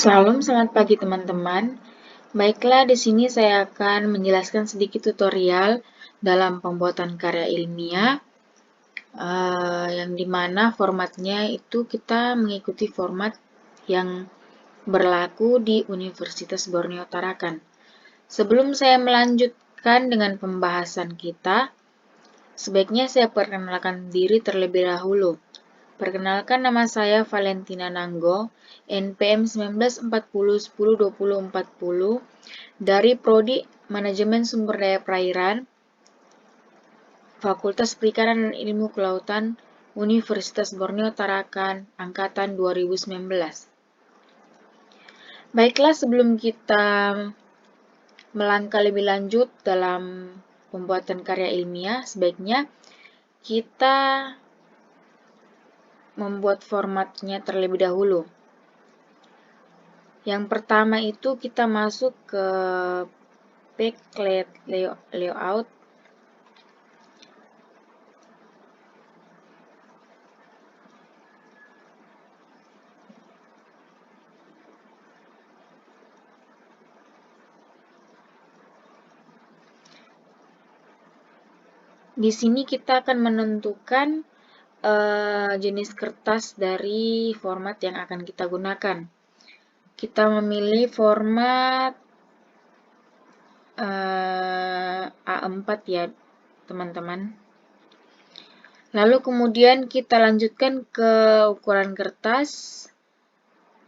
Selamat pagi teman-teman. Baiklah, di sini saya akan menjelaskan sedikit tutorial dalam pembuatan karya ilmiah, yang dimana formatnya itu kita mengikuti format yang berlaku di Universitas Borneo Tarakan. Sebelum saya melanjutkan dengan pembahasan kita, sebaiknya saya perkenalkan diri terlebih dahulu. Perkenalkan, nama saya Valentina Nanggo, NPM 1940102040 dari Prodi Manajemen Sumber Daya Perairan, Fakultas Perikanan dan Ilmu Kelautan, Universitas Borneo Tarakan, Angkatan 2019. Baiklah, sebelum kita melangkah lebih lanjut dalam pembuatan karya ilmiah, sebaiknya kita membuat formatnya terlebih dahulu. Yang pertama itu kita masuk ke backlit layout. Di sini kita akan menentukan jenis kertas dari format yang akan kita gunakan. Kita memilih format A4 ya, teman-teman. Lalu kemudian kita lanjutkan ke ukuran kertas.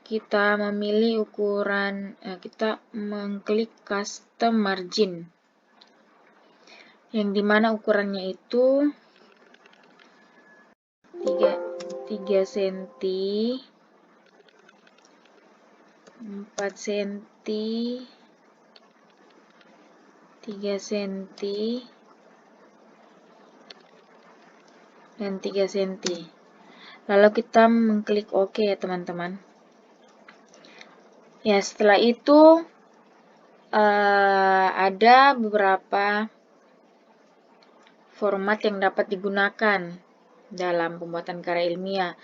Kita memilih ukuran, kita mengklik custom margin, yang dimana ukurannya itu 3 cm, 4 cm, 3 cm, dan 3 cm. Lalu kita mengklik OK ya teman-teman. Ya, setelah itu ada beberapa format yang dapat digunakan dalam pembuatan karya ilmiah.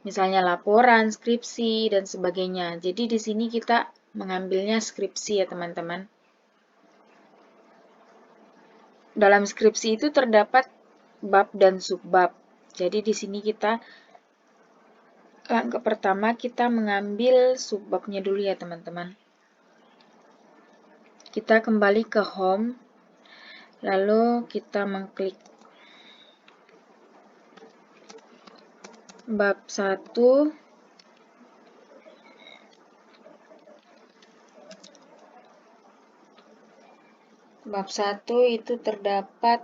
Misalnya laporan, skripsi, dan sebagainya. Jadi di sini kita mengambilnya skripsi ya teman-teman. Dalam skripsi itu terdapat bab dan subbab. Jadi di sini kita langkah pertama kita mengambil subbabnya dulu ya teman-teman. Kita kembali ke home, lalu kita mengklik bab 1. Bab 1 itu terdapat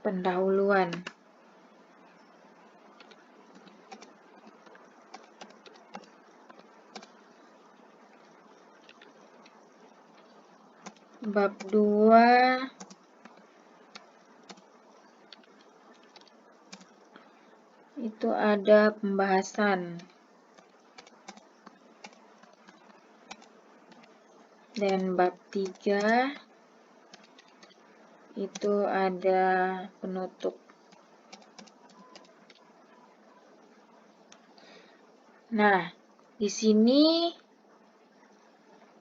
pendahuluan. Bab 2 itu ada pembahasan. Dan bab 3 itu ada penutup. Nah, di sini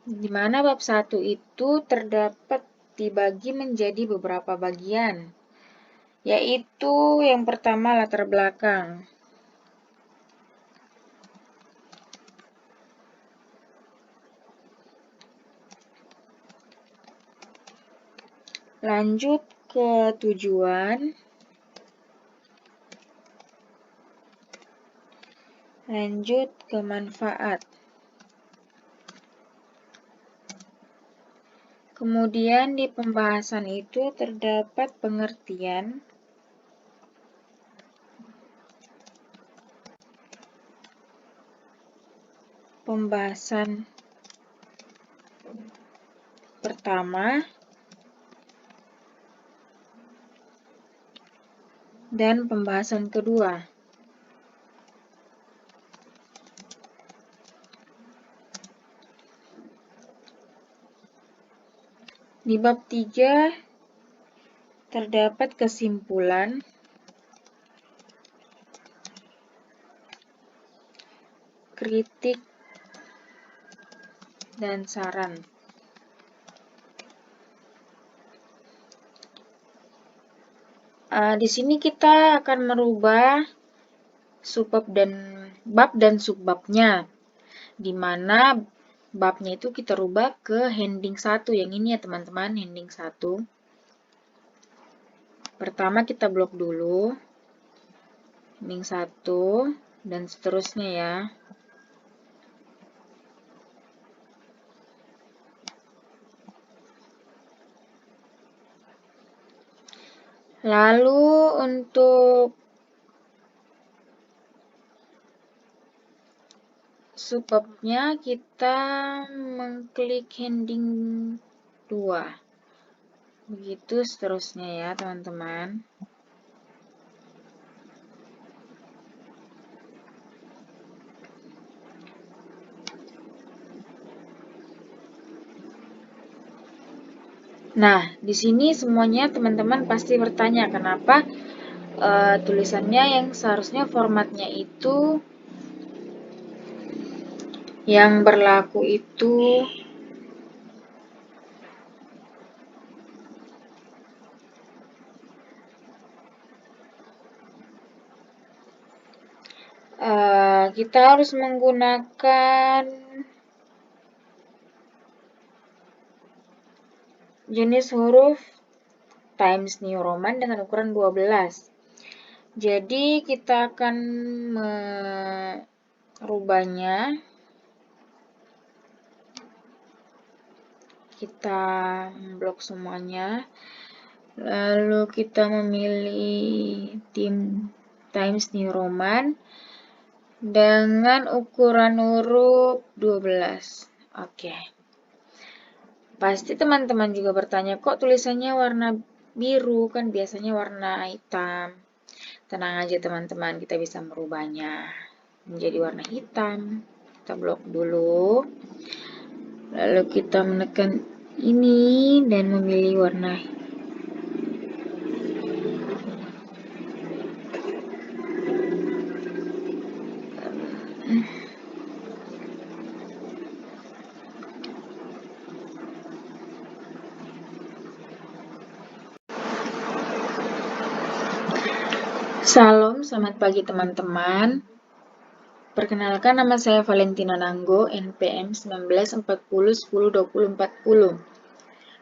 di mana bab 1 itu terdapat dibagi menjadi beberapa bagian, yaitu yang pertama latar belakang. Lanjut ke tujuan. Lanjut ke manfaat. Kemudian di pembahasan itu terdapat pengertian, pembahasan pertama, dan pembahasan kedua. Di bab 3 Terdapat kesimpulan, kritik, dan saran. Di sini kita akan merubah bab dan subbabnya, di mana babnya itu kita rubah ke heading 1, yang ini ya teman-teman, heading 1. Pertama kita blok dulu, heading 1, dan seterusnya ya. Lalu untuk subbabnya kita mengklik heading 2. Begitu seterusnya ya teman-teman. Nah, di sini semuanya teman-teman pasti bertanya kenapa tulisannya yang seharusnya formatnya itu yang berlaku itu kita harus menggunakan jenis huruf Times New Roman dengan ukuran 12. Jadi kita akan merubahnya. Kita blok semuanya. Lalu kita memilih Times New Roman dengan ukuran huruf 12. Oke. Pasti teman-teman juga bertanya, kok tulisannya warna biru, kan biasanya warna hitam. Tenang aja teman-teman, kita bisa merubahnya menjadi warna hitam. Kita blok dulu. Lalu kita menekan ini dan memilih warna Salam, selamat pagi teman-teman. Perkenalkan, nama saya Valentina Nanggo, NPM 1940102040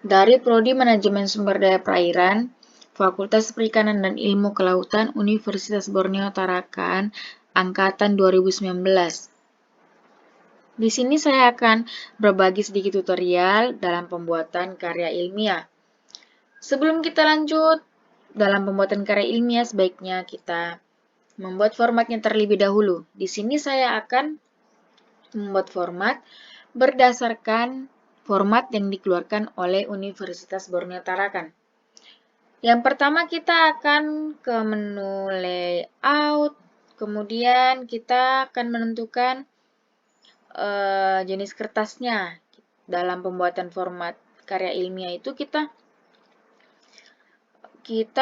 dari Prodi Manajemen Sumber Daya Perairan, Fakultas Perikanan dan Ilmu Kelautan, Universitas Borneo Tarakan, angkatan 2019. Di sini saya akan berbagi sedikit tutorial dalam pembuatan karya ilmiah. Sebelum kita lanjut dalam pembuatan karya ilmiah, sebaiknya kita membuat formatnya terlebih dahulu. Di sini saya akan membuat format berdasarkan format yang dikeluarkan oleh Universitas Borneo Tarakan. Yang pertama kita akan ke menu layout, kemudian kita akan menentukan jenis kertasnya. Dalam pembuatan format karya ilmiah itu kita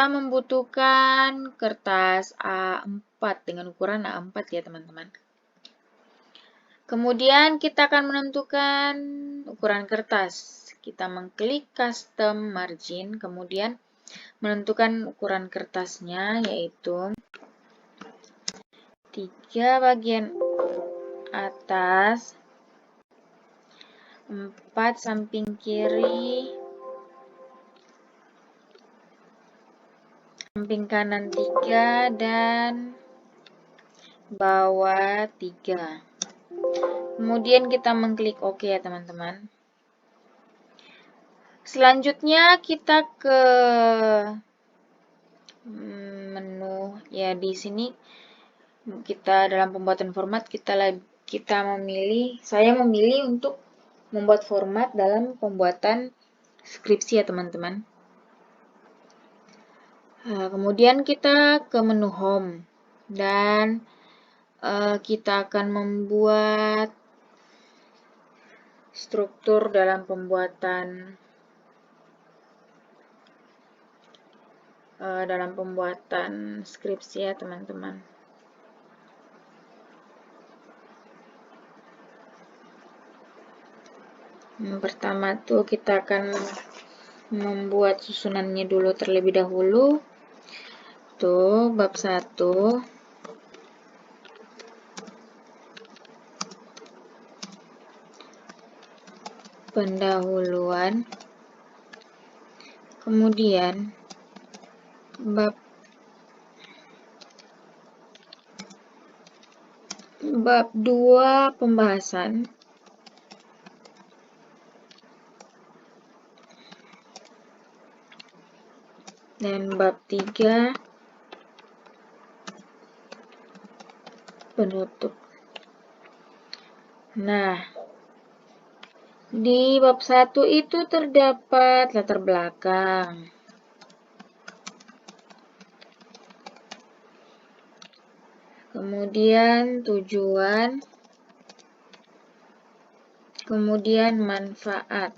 membutuhkan kertas A4 dengan ukuran A4 ya teman-teman. Kemudian kita akan menentukan ukuran kertas. Kita mengklik custom margin, kemudian menentukan ukuran kertasnya yaitu 3 bagian atas, 4 samping kiri, samping kanan 3, dan bawah 3. Kemudian kita mengklik OK ya teman-teman. Selanjutnya kita ke menu ya, di sini kita dalam pembuatan format saya memilih untuk membuat format dalam pembuatan skripsi ya teman-teman. Kemudian kita ke menu home dan kita akan membuat struktur dalam pembuatan dalam pembuatan skripsi ya teman-teman. Yang pertama tuh kita akan membuat susunannya dulu terlebih dahulu. Tuh, bab 1. Pendahuluan. Kemudian bab 2 pembahasan. Dan bab 3 penutup. Nah, di bab 1 itu terdapat latar belakang. Kemudian tujuan. Kemudian manfaat.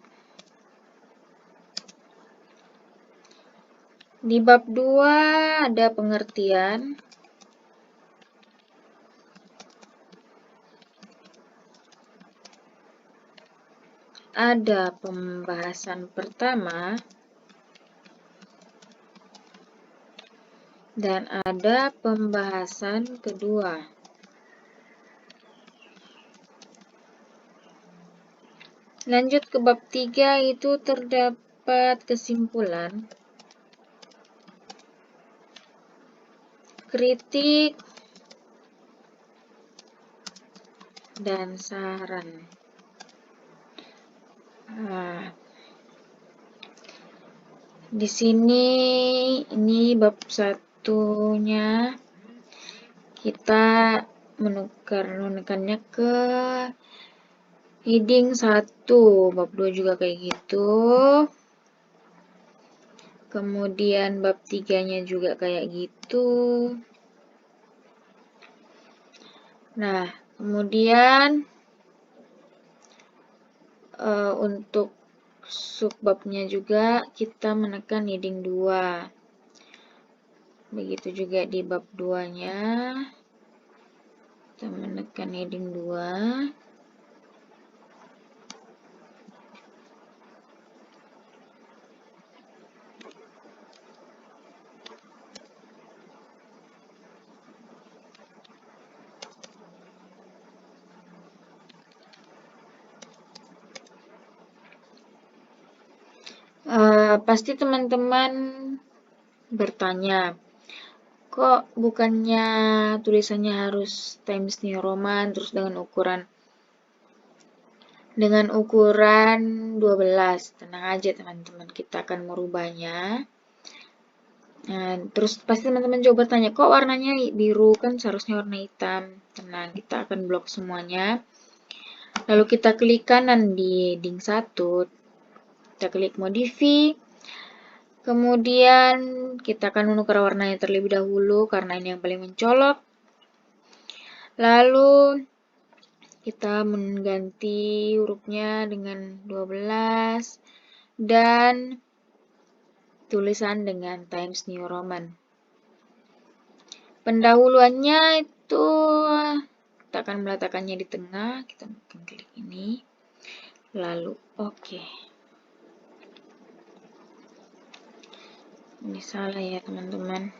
Di bab 2 ada pengertian. Ada pembahasan pertama. Dan ada pembahasan kedua. Lanjut ke bab 3 itu terdapat kesimpulan, kritik, dan saran. Nah, di sini ini bab 1-nya kita menekannya ke heading 1, bab 2 juga kayak gitu. Kemudian bab 3-nya juga kayak gitu. Nah, kemudian untuk subbabnya juga kita menekan heading 2. Begitu juga di bab 2-nya. Kita menekan heading 2. Pasti teman-teman bertanya, kok bukannya tulisannya harus Times New Roman terus dengan ukuran 12. Tenang aja teman-teman, kita akan merubahnya. Nah, terus pasti teman-teman coba tanya, kok warnanya biru, kan seharusnya warna hitam. Tenang, kita akan blok semuanya. Lalu kita klik kanan di heading 1, kita klik modify. Kemudian kita akan menukar warnanya terlebih dahulu karena ini yang paling mencolok. Lalu kita mengganti hurufnya dengan 12 dan tulisan dengan Times New Roman. Pendahuluannya itu kita akan meletakkannya di tengah, kita akan klik ini. Lalu oke. Ini salah ya teman-teman.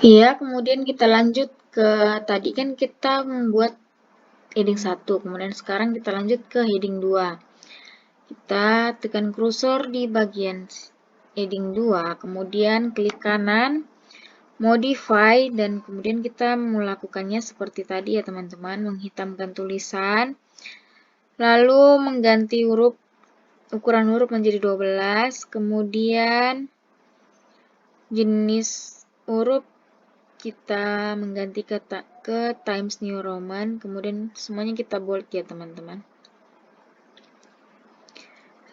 Iya, kemudian kita lanjut ke tadi kan kita membuat heading 1, kemudian sekarang kita lanjut ke heading 2. Kita tekan kursor di bagian heading 2, kemudian klik kanan, modify, dan kemudian kita melakukannya seperti tadi ya teman-teman, menghitamkan tulisan, lalu mengganti ukuran huruf menjadi 12, kemudian jenis huruf kita mengganti ke Times New Roman, kemudian semuanya kita bold ya teman-teman.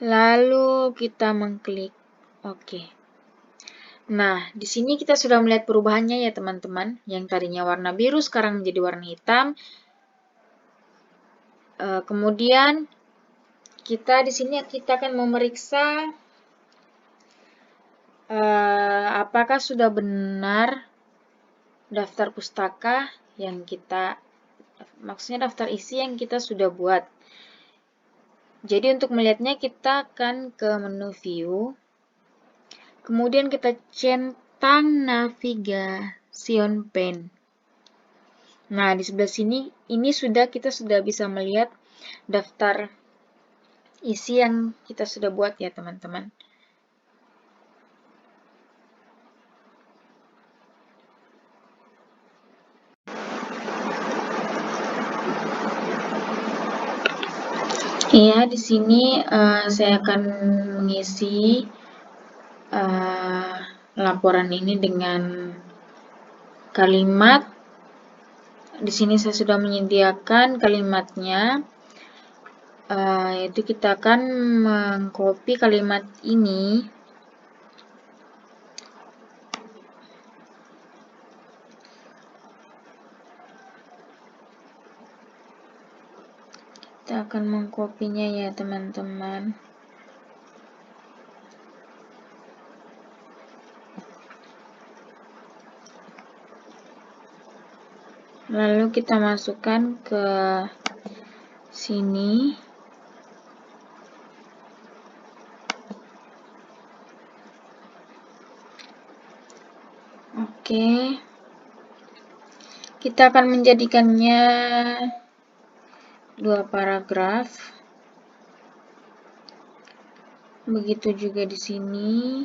Lalu kita mengklik OK. Nah, di sini kita sudah melihat perubahannya ya teman-teman. Yang tadinya warna biru sekarang menjadi warna hitam. Kemudian di sini kita akan memeriksa apakah sudah benar daftar pustaka yang maksudnya daftar isi yang kita sudah buat. Jadi untuk melihatnya kita akan ke menu view, kemudian kita centang navigation pane. Nah, di sebelah sini kita sudah bisa melihat daftar isi yang kita sudah buat ya teman-teman. Ya, di sini saya akan mengisi laporan ini dengan kalimat. Di sini saya sudah menyediakan kalimatnya, yaitu kita akan mengcopy kalimat ini. Kita akan mengkopinya ya teman-teman. Lalu kita masukkan ke sini. Oke. Kita akan menjadikannya 2 paragraf. Begitu juga di sini.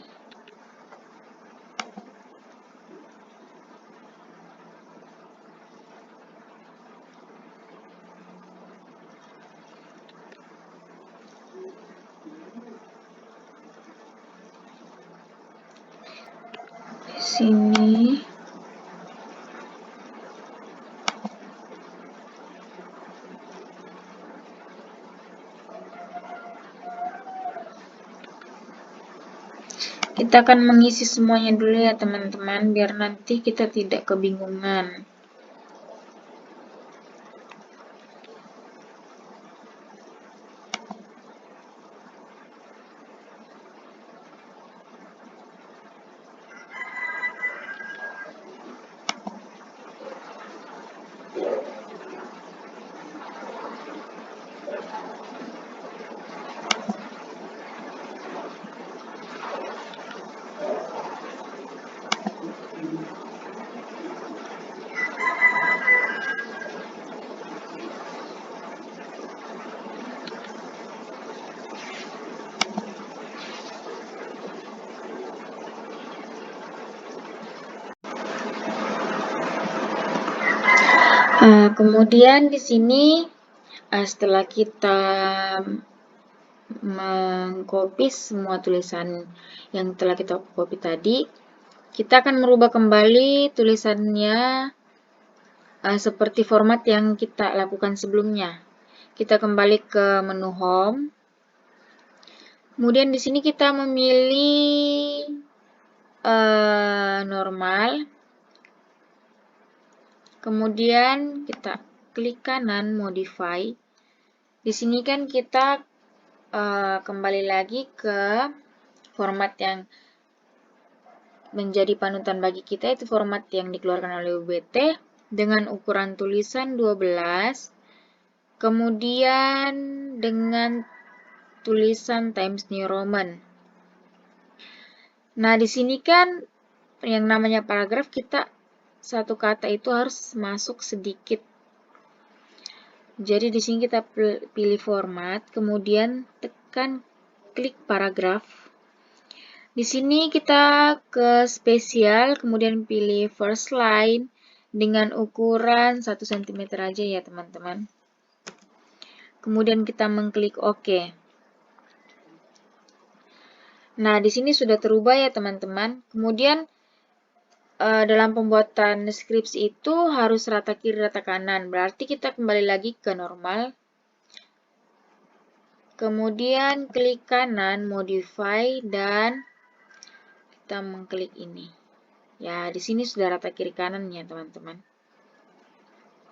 Di sini. Kita akan mengisi semuanya dulu ya teman-teman, biar nanti kita tidak kebingungan. Kemudian di sini setelah kita mengcopy semua tulisan yang telah kita copy tadi, kita akan merubah kembali tulisannya seperti format yang kita lakukan sebelumnya. Kita kembali ke menu home. Kemudian di sini kita memilih normal. Kemudian kita klik kanan modify. Di sini kan kita kembali lagi ke format yang menjadi panutan bagi kita, itu format yang dikeluarkan oleh UBT dengan ukuran tulisan 12, kemudian dengan tulisan Times New Roman. Nah, di sini kan yang namanya paragraf, kita satu kata itu harus masuk sedikit. Jadi di sini kita pilih format, kemudian tekan klik paragraf. Di sini kita ke spesial, kemudian pilih first line dengan ukuran 1 cm aja ya teman-teman. Kemudian kita mengklik OK. Nah, di sini sudah terubah ya teman-teman. Kemudian dalam pembuatan deskripsi itu harus rata kiri rata kanan. Berarti kita kembali lagi ke normal. Kemudian klik kanan, modify, dan kita mengklik ini. Ya, di sini sudah rata kiri kanannya, teman-teman.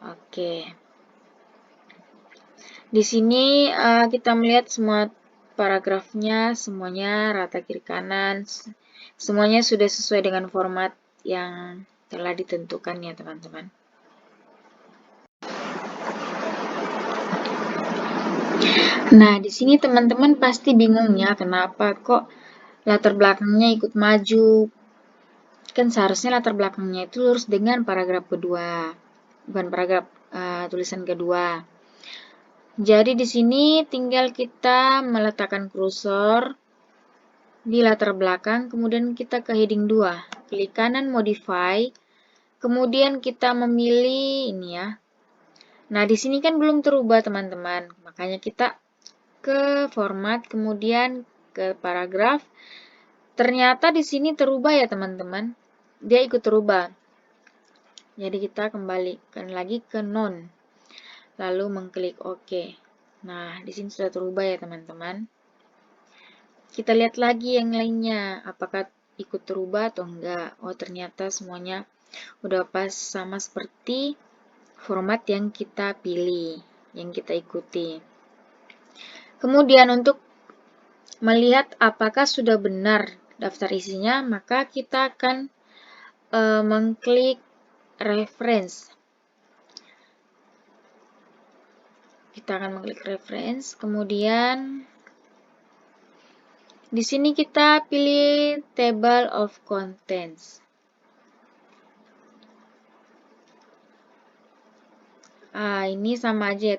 Oke. Di sini kita melihat semua paragrafnya, semuanya rata kiri kanan. Semuanya sudah sesuai dengan format yang telah ditentukan ya, teman-teman. Nah, di sini teman-teman pasti bingung ya, kenapa kok latar belakangnya ikut maju. Kan seharusnya latar belakangnya itu lurus dengan paragraf kedua, bukan paragraf tulisan kedua. Jadi di sini tinggal kita meletakkan kursor di latar belakang, kemudian kita ke heading 2. Klik kanan modify, kemudian kita memilih ini ya. Nah, di sini kan belum terubah teman-teman, makanya kita ke format, kemudian ke paragraf. Ternyata di sini terubah ya teman-teman, dia ikut terubah. Jadi kita kembalikan lagi ke none, lalu mengklik OK. Nah, di sini sudah terubah ya teman-teman. Kita lihat lagi yang lainnya, apakah ikut terubah atau enggak. Oh, ternyata semuanya udah pas sama seperti format yang kita pilih, yang kita ikuti. Kemudian untuk melihat apakah sudah benar daftar isinya, maka kita akan mengklik reference. Kita akan mengklik reference, kemudian di sini kita pilih table of contents. Ini sama aja ya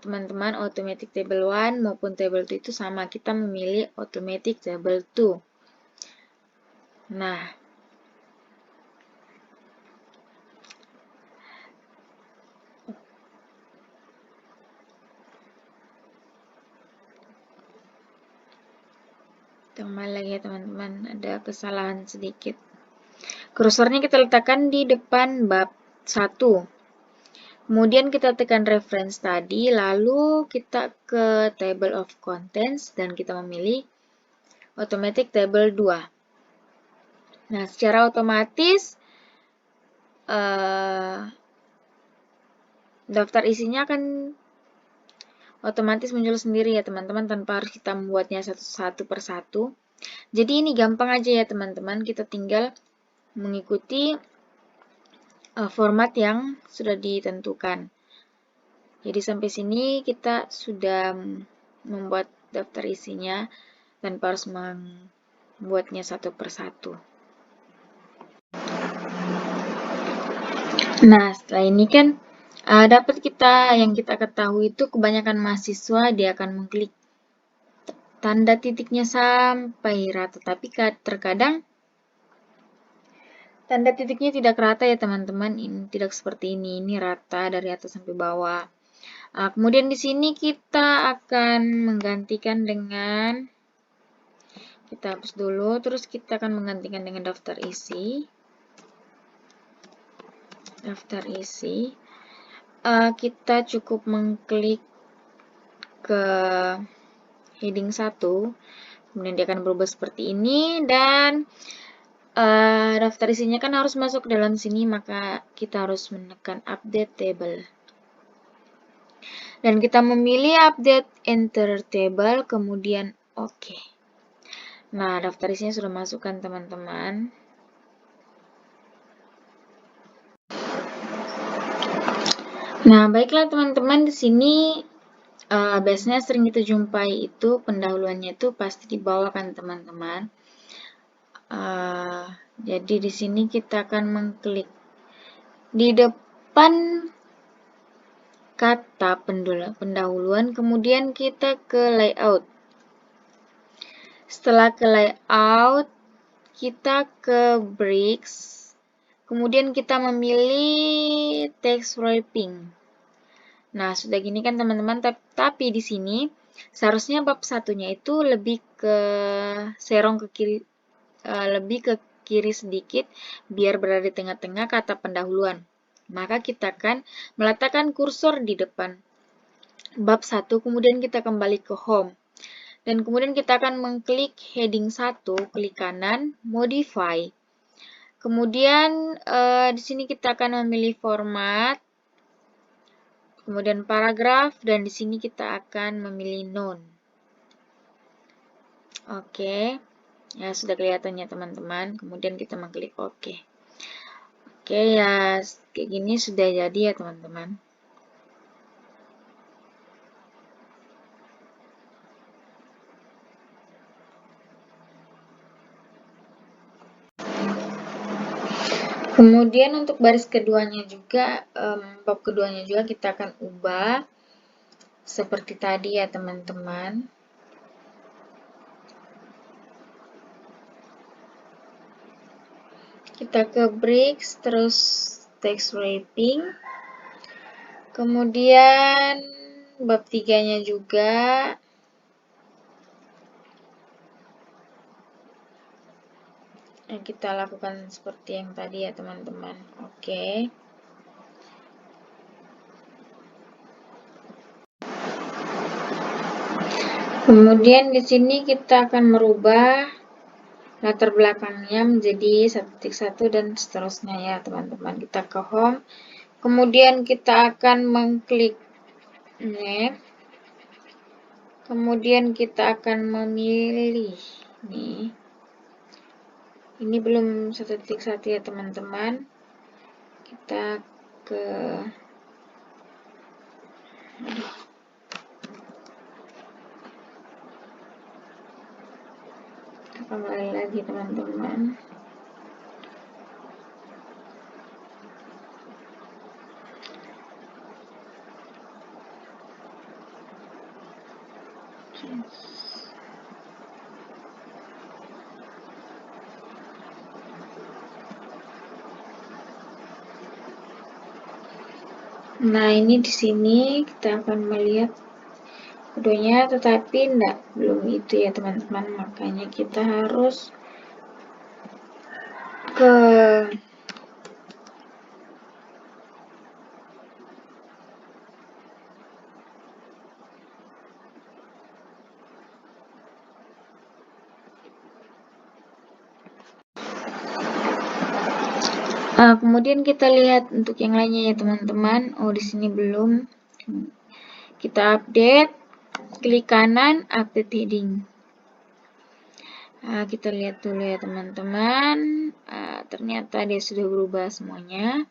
teman-teman, automatic table 1 maupun table 2 itu sama, kita memilih automatic table 2. Nah, kembali lagi ya teman-teman, ada kesalahan sedikit. Kursornya kita letakkan di depan bab 1. Kemudian kita tekan reference tadi, lalu kita ke table of contents dan kita memilih automatic table 2. Nah, secara otomatis daftar isinya akan otomatis muncul sendiri ya teman-teman, tanpa harus kita membuatnya satu persatu. Jadi ini gampang aja ya teman-teman, kita tinggal mengikuti format yang sudah ditentukan. Jadi sampai sini kita sudah membuat daftar isinya tanpa harus membuatnya satu persatu. Nah, setelah ini kan dapat yang kita ketahui itu kebanyakan mahasiswa dia akan mengklik tanda titiknya sampai rata, tapi terkadang tanda titiknya tidak rata ya teman-teman, ini tidak seperti ini rata dari atas sampai bawah. Kemudian di sini kita akan menggantikan dengan, kita hapus dulu, terus kita akan menggantikan dengan daftar isi. Daftar isi, kita cukup mengklik ke heading 1, kemudian dia akan berubah seperti ini, dan daftar isinya kan harus masuk ke dalam sini, maka kita harus menekan update table. Dan kita memilih update enter table, kemudian OK. Nah, daftar isinya sudah masuk kan teman-teman. Nah, baiklah teman-teman, di sini biasanya sering kita jumpai itu pendahuluannya itu pasti di bawah kan teman-teman. Jadi di sini kita akan mengklik di depan kata pendahuluan, kemudian kita ke layout. Setelah ke layout, kita ke bricks, kemudian kita memilih text wrapping. Nah, sudah gini kan teman-teman, tapi di sini seharusnya bab satunya itu lebih ke serong ke kiri, lebih ke kiri sedikit biar berada di tengah-tengah kata pendahuluan. Maka kita akan meletakkan kursor di depan bab 1, kemudian kita kembali ke home. Dan kemudian kita akan mengklik heading 1, klik kanan, modify. Kemudian di sini kita akan memilih format, kemudian paragraf, dan di sini kita akan memilih none. Oke, ya sudah kelihatan ya teman-teman. Kemudian kita mengklik OK. Oke, ya kayak gini sudah jadi ya teman-teman. Kemudian untuk baris keduanya juga, bab keduanya juga kita akan ubah seperti tadi ya teman-teman. Kita ke breaks, terus text wrapping. Kemudian bab 3-nya juga. Kita lakukan seperti yang tadi ya teman-teman. Oke. Kemudian di sini kita akan merubah latar belakangnya menjadi 1.1 dan seterusnya ya teman-teman. Kita ke home. Kemudian kita akan mengklik Next. Kemudian kita akan memilih nih. Ini belum 1.1 ya teman-teman. Kita ke kembali lagi teman-teman. Nah, ini di sini kita akan melihat keduanya, tetapi belum itu ya teman-teman. Makanya kita harus ke kemudian kita lihat untuk yang lainnya ya teman-teman. Oh, di sini belum. Kita update, klik kanan, update heading. Kita lihat dulu ya teman-teman. Ternyata dia sudah berubah semuanya.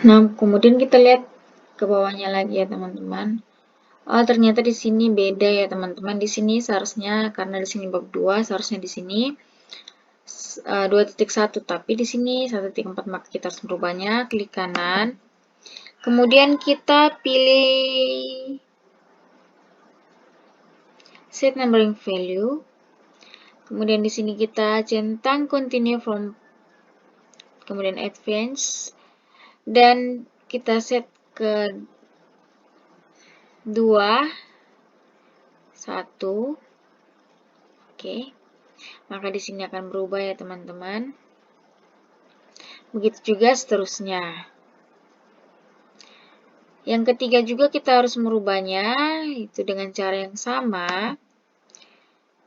Nah, kemudian kita lihat ke bawahnya lagi ya teman-teman. Oh, ternyata di sini beda ya teman-teman. Di sini seharusnya, karena di sini bab 2, seharusnya di sini 2.1, tapi di sini 1.4, maka kita harus merubahnya. Klik kanan. Kemudian kita pilih set numbering value. Kemudian di sini kita centang continue from, kemudian advance, dan kita set ke 2, 1. Oke. Maka di sini akan berubah ya teman-teman. Begitu juga seterusnya. Yang ketiga juga kita harus merubahnya, itu dengan cara yang sama.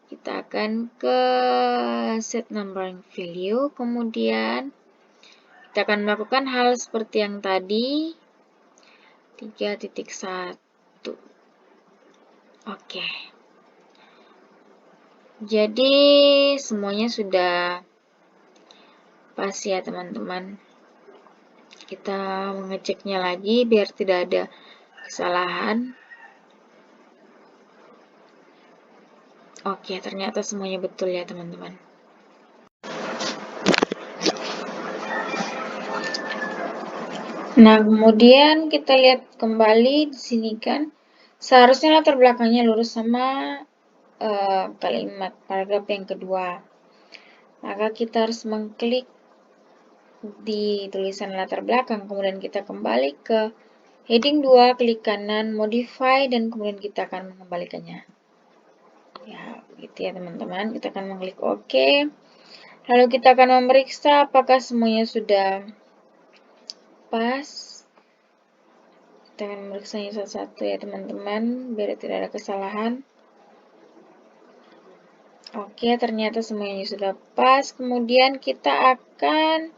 Kita akan ke set numbering value, kemudian kita akan melakukan hal seperti yang tadi, 3.1. Oke. Jadi semuanya sudah pas ya teman-teman. Kita mengeceknya lagi biar tidak ada kesalahan. Oke, ternyata semuanya betul ya teman-teman. Nah, kemudian kita lihat kembali di sini kan, seharusnya latar belakangnya lurus sama kalimat paragraf yang kedua. Maka kita harus mengklik di tulisan latar belakang, kemudian kita kembali ke heading 2, klik kanan, modify, dan kemudian kita akan mengembalikannya. Ya, gitu ya teman-teman. Kita akan mengklik OK. Lalu kita akan memeriksa apakah semuanya sudah pas. Kita akan memeriksanya satu-satu ya teman-teman, biar tidak ada kesalahan. Oke, ternyata semuanya sudah pas. Kemudian kita akan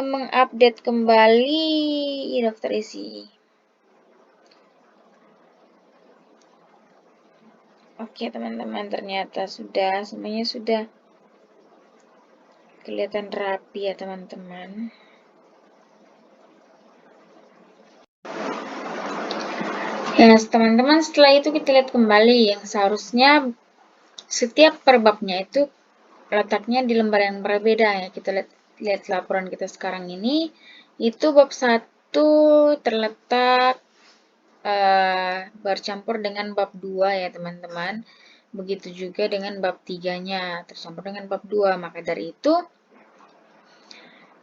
mengupdate kembali daftar isi. Oke teman-teman, ternyata semuanya sudah kelihatan rapi ya teman-teman. Ya teman-teman, setelah itu kita lihat kembali yang seharusnya setiap perbabnya itu letaknya di lembar yang berbeda ya. Kita lihat laporan kita sekarang ini, itu bab 1 terletak bercampur dengan bab 2 ya teman-teman. Begitu juga dengan bab 3-nya tercampur dengan bab 2. Maka dari itu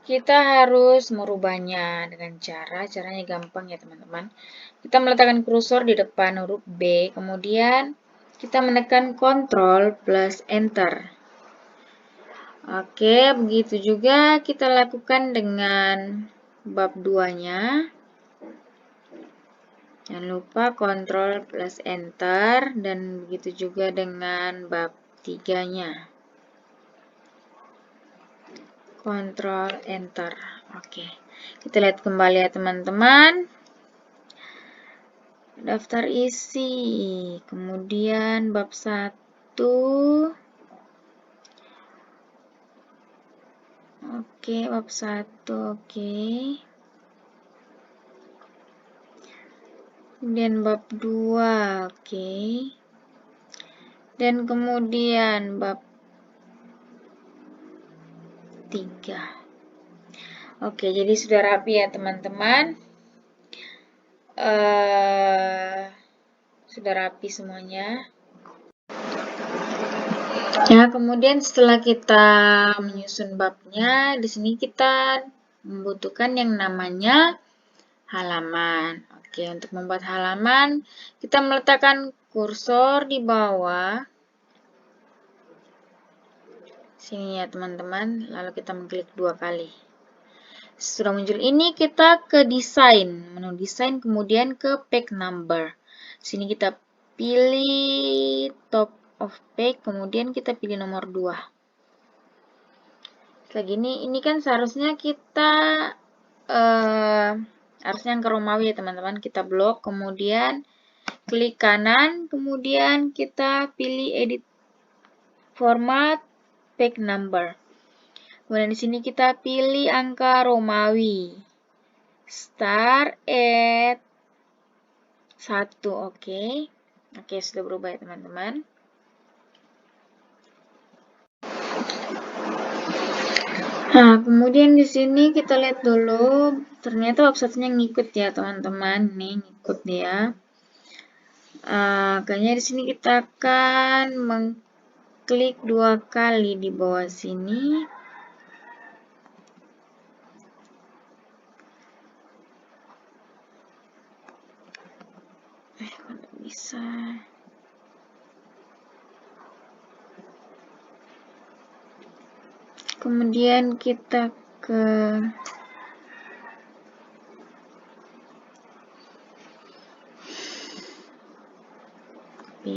kita harus merubahnya dengan caranya gampang ya teman-teman. Kita meletakkan kursor di depan huruf B, kemudian kita menekan Ctrl plus Enter. Oke, begitu juga kita lakukan dengan bab 2-nya. Jangan lupa Ctrl plus Enter, dan begitu juga dengan bab 3-nya. Ctrl Enter. Oke, kita lihat kembali ya teman-teman. Daftar isi, kemudian bab 1. Oke, bab 1, oke. Kemudian bab 2, oke. Dan kemudian bab 3. Oke, jadi sudah rapi ya teman-teman. Sudah rapi semuanya. Ya, kemudian setelah kita menyusun babnya, di sini kita membutuhkan yang namanya halaman. Oke, untuk membuat halaman, kita meletakkan kursor di bawah sini ya teman-teman, lalu kita mengklik 2 kali. Sudah muncul ini, kita ke desain, menu desain, kemudian ke page number. Sini kita pilih top of page, kemudian kita pilih nomor 2. Kayak gini, ini kan seharusnya kita harusnya yang ke Romawi ya teman-teman. Kita blok, kemudian klik kanan, kemudian kita pilih edit format page number. Kemudian di sini kita pilih angka Romawi. Start at 1, oke. Oke, sudah berubah ya teman-teman. Nah, kemudian di sini kita lihat dulu, ternyata bab 1-nya ngikut ya teman-teman. Nih, ngikut ya. Kayaknya di sini kita akan mengklik 2 kali di bawah sini. Kok bisa? Kemudian kita ke